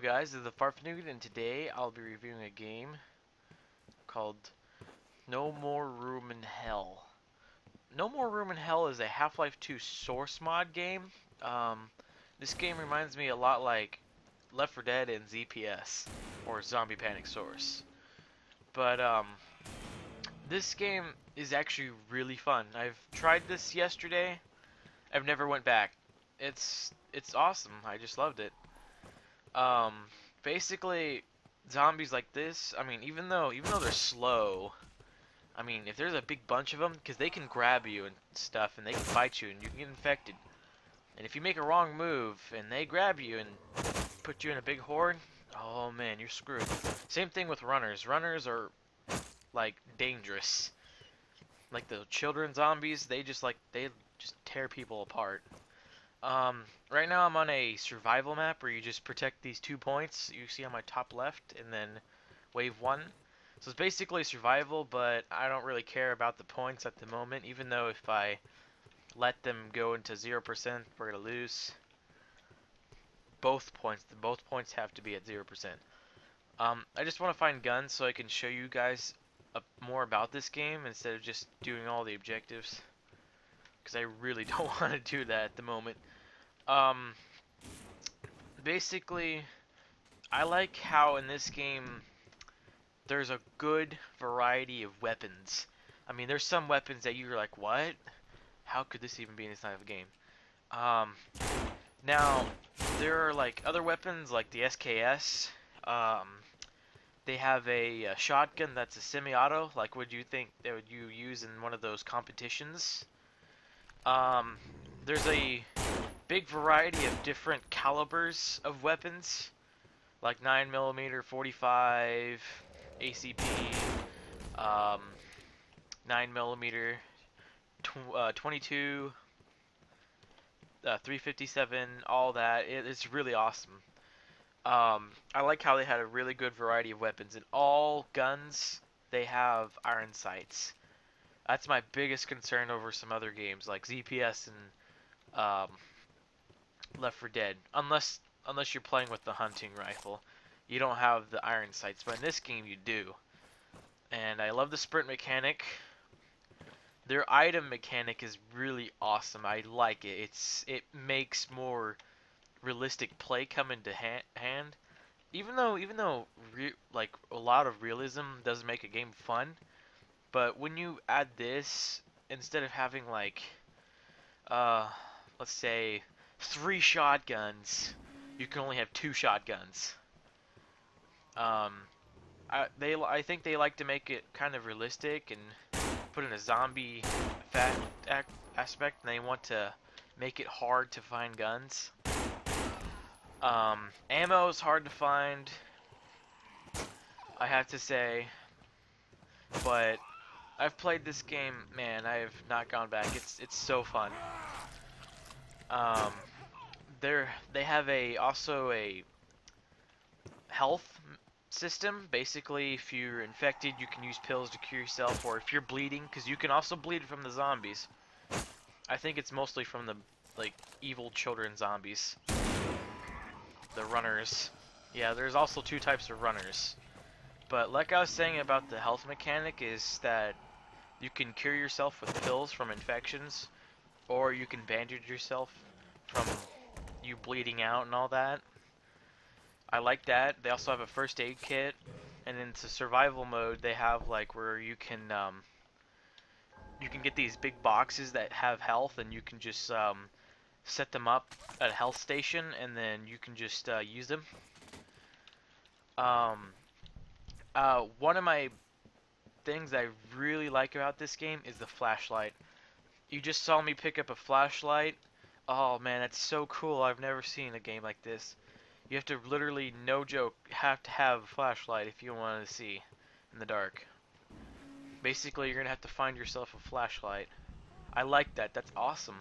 guys, this is the Farfnugget, and today I'll be reviewing a game called No More Room in Hell. No More Room in Hell is a Half-Life 2 source mod game. This game reminds me a lot like Left 4 Dead and ZPS, or Zombie Panic Source. But this game is actually really fun. I've tried this yesterday. I've never went back. It's awesome. I just loved it. Um, Basically, zombies like this, I mean, even though they're slow, I mean, if there's a big bunch of them, because they can grab you and stuff, and they can bite you, and you can get infected. And if you make a wrong move, and they grab you and put you in a big horde, oh man, you're screwed. Same thing with runners. Runners are, like, dangerous. Like the children zombies, they just tear people apart. Right now I'm on a survival map where you just protect these 2 points you see on my top left and then wave 1. So it's basically survival, but I don't really care about the points at the moment, even though if I let them go into 0%, we're going to lose. Both points have to be at 0%. I just want to find guns so I can show you guys more about this game instead of just doing all the objectives, because I really don't want to do that at the moment. Basically, I like how in this game there's a good variety of weapons. I mean, there's some weapons that you're like, what? How could this even be in this type of game? Now, there are like other weapons like the SKS. They have a shotgun that's a semi-auto. Like, would you think that would you use in one of those competitions? There's a big variety of different calibers of weapons, like 9mm, 45, ACP, 9mm, 22, 357, all that. It's really awesome. I like how they had a really good variety of weapons. In all guns, they have iron sights. That's my biggest concern over some other games like ZPS and Left 4 Dead. Unless you're playing with the hunting rifle, you don't have the iron sights. But in this game, you do. And I love the sprint mechanic. Their item mechanic is really awesome. I like it. It makes more realistic play come into hand. Even though like a lot of realism does make a game fun, but when you add this instead of having like let's say 3 shotguns, you can only have 2 shotguns. I think they like to make it kind of realistic and put in a zombie aspect, and they want to make it hard to find guns. Ammo is hard to find, I have to say, but I've played this game, man, I have not gone back. It's so fun. They have also a health system. Basically, if you're infected, you can use pills to cure yourself, or if you're bleeding, because you can also bleed from the zombies. I think it's mostly from the like evil children zombies. The runners. Yeah, there's also 2 types of runners. But like I was saying about the health mechanic is that you can cure yourself with pills from infections, or you can bandage yourself from you bleeding out and all that. I like that. They also have a first aid kit, and into survival mode they have like where you can get these big boxes that have health, and you can just set them up at a health station, and then you can just use them. One of my things I really like about this game is the flashlight. You just saw me pick up a flashlight. Oh man, that's so cool. I've never seen a game like this. You have to literally, no joke, have to have a flashlight if you want to see in the dark. Basically, you're gonna have to find yourself a flashlight. I like that. That's awesome.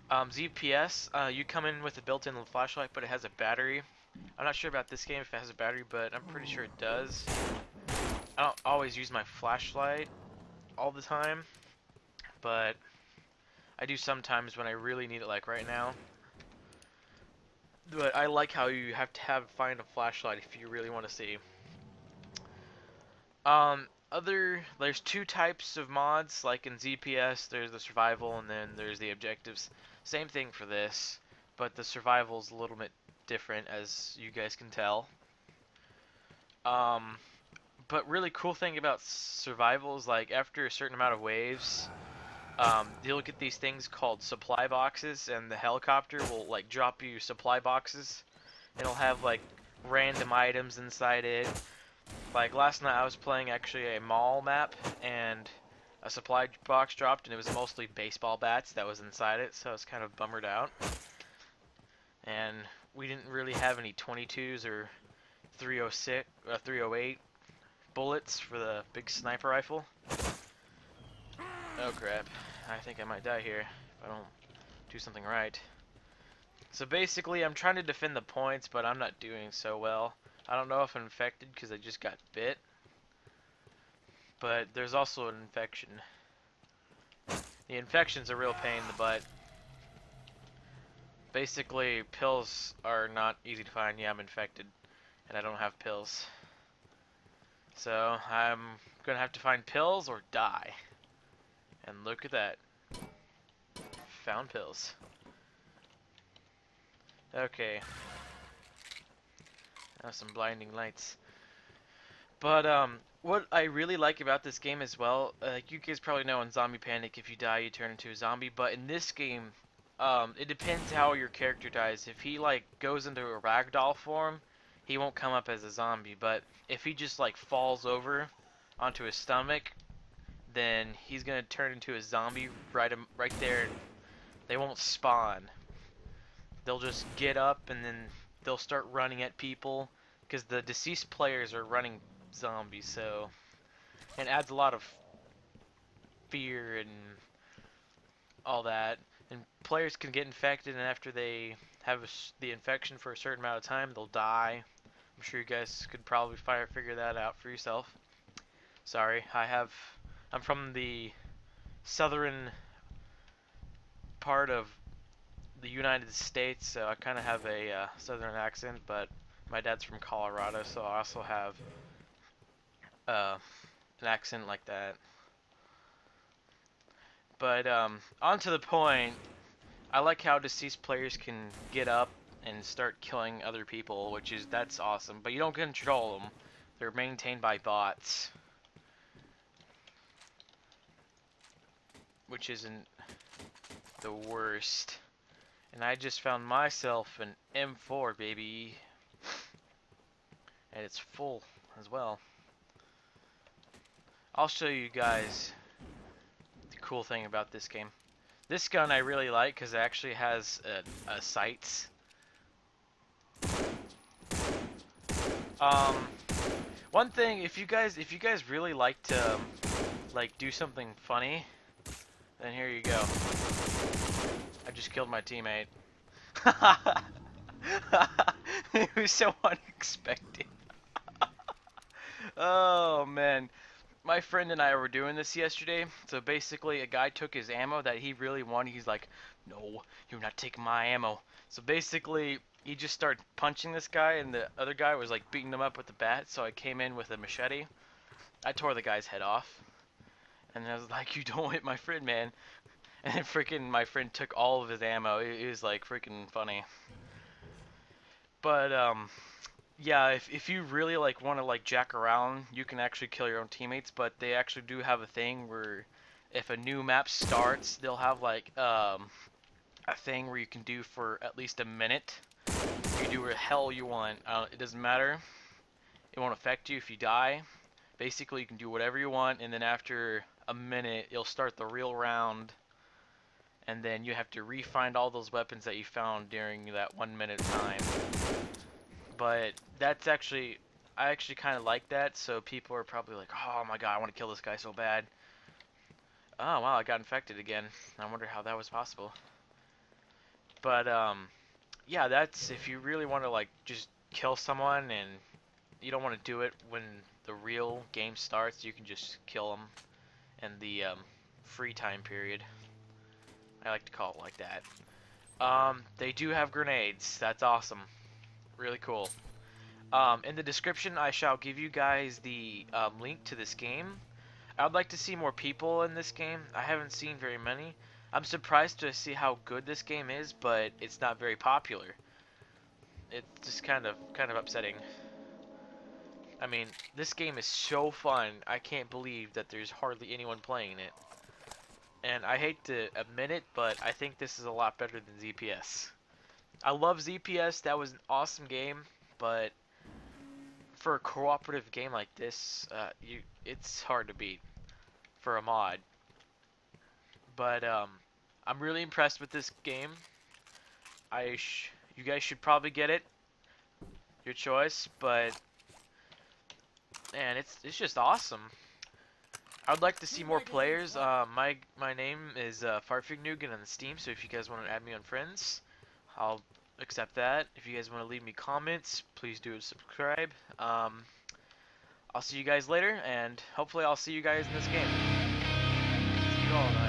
ZPS, you come in with a built-in flashlight, but it has a battery. I'm not sure about this game if it has a battery, but I'm pretty sure it does. I don't always use my flashlight all the time, but I do sometimes when I really need it, like right now. But I like how you have to find a flashlight if you really want to see. There's two types of mods, like in ZPS, there's the survival and then there's the objectives. Same thing for this, but the survival's a little bit different, as you guys can tell. Um, but really cool thing about survival is, like, after a certain amount of waves, you'll get these things called supply boxes, and the helicopter will, like, drop you supply boxes. It'll have, like, random items inside it. Like, last night I was playing actually a mall map, and a supply box dropped, and it was mostly baseball bats that was inside it, so I was kind of bummered out. And we didn't really have any 22s or 308 bullets for the big sniper rifle. Oh crap, I think I might die here if I don't do something right. So basically I'm trying to defend the points, but I'm not doing so well. I don't know if I'm infected because I just got bit, but there's also an infection. The infection's a real pain in the butt. Basically, pills are not easy to find. Yeah, I'm infected, and I don't have pills. So I'm gonna have to find pills or die. And look at that. Found pills. Okay. Now some blinding lights. But what I really like about this game as well, you guys probably know in Zombie Panic, if you die, you turn into a zombie. But in this game, it depends how your character dies. If he like goes into a ragdoll form, he won't come up as a zombie. But if he just like falls over onto his stomach, then he's gonna turn into a zombie right there. They won't spawn. They'll just get up and then they'll start running at people because the deceased players are running zombies, so it adds a lot of fear and all that. And players can get infected, and after they have the infection for a certain amount of time, they'll die. I'm sure you guys could probably figure that out for yourself. Sorry, I'm from the southern part of the United States, so I kind of have a southern accent, but my dad's from Colorado, so I also have an accent like that. But on to the point, I like how deceased players can get up and start killing other people, that's awesome. But you don't control them; they're maintained by bots, which isn't the worst. And I just found myself an M4, baby. And it's full as well. I'll show you guys the cool thing about this game. This gun I really like because it actually has a sights. One thing, if you guys really like to like do something funny, then here you go. I just killed my teammate. It was so unexpected. Oh man, my friend and I were doing this yesterday. So basically, a guy took his ammo that he really wanted. He's like, "No, you're not taking my ammo." So basically, he just started punching this guy, and the other guy was like beating him up with the bat. So I came in with a machete. I tore the guy's head off, and I was like, "You don't hit my friend, man." And then freaking my friend took all of his ammo. It was like freaking funny. But yeah, if you really like want to like jack around, you can actually kill your own teammates. But they actually do have a thing where if a new map starts, they'll have like a thing where you can do for at least a minute. You can do what the hell you want. It doesn't matter. It won't affect you if you die. Basically, you can do whatever you want, and then after a minute, you'll start the real round. And then you have to re-find all those weapons that you found during that 1 minute time. But that's actually, I actually kind of like that, so people are probably like, oh my god, I want to kill this guy so bad. Oh wow, I got infected again. I wonder how that was possible. But yeah, that's if you really want to like just kill someone and you don't want to do it when the real game starts, you can just kill them in the free time period. I like to call it like that. They do have grenades. That's awesome. Really cool. In the description, I shall give you guys the link to this game. I'd like to see more people in this game. I haven't seen very many. I'm surprised to see how good this game is, but it's not very popular. It's just kind of upsetting. I mean, this game is so fun. I can't believe that there's hardly anyone playing it. And I hate to admit it, but I think this is a lot better than ZPS. I love ZPS. That was an awesome game, but for a cooperative game like this, it's hard to beat for a mod. But I'm really impressed with this game. You guys should probably get it, your choice. But man, it's just awesome. I'd like to see more players. My name is Farfignugan on Steam, so if you guys want to add me on friends, I'll accept that. If you guys want to leave me comments, please do subscribe. I'll see you guys later, and hopefully I'll see you guys in this game. See you all.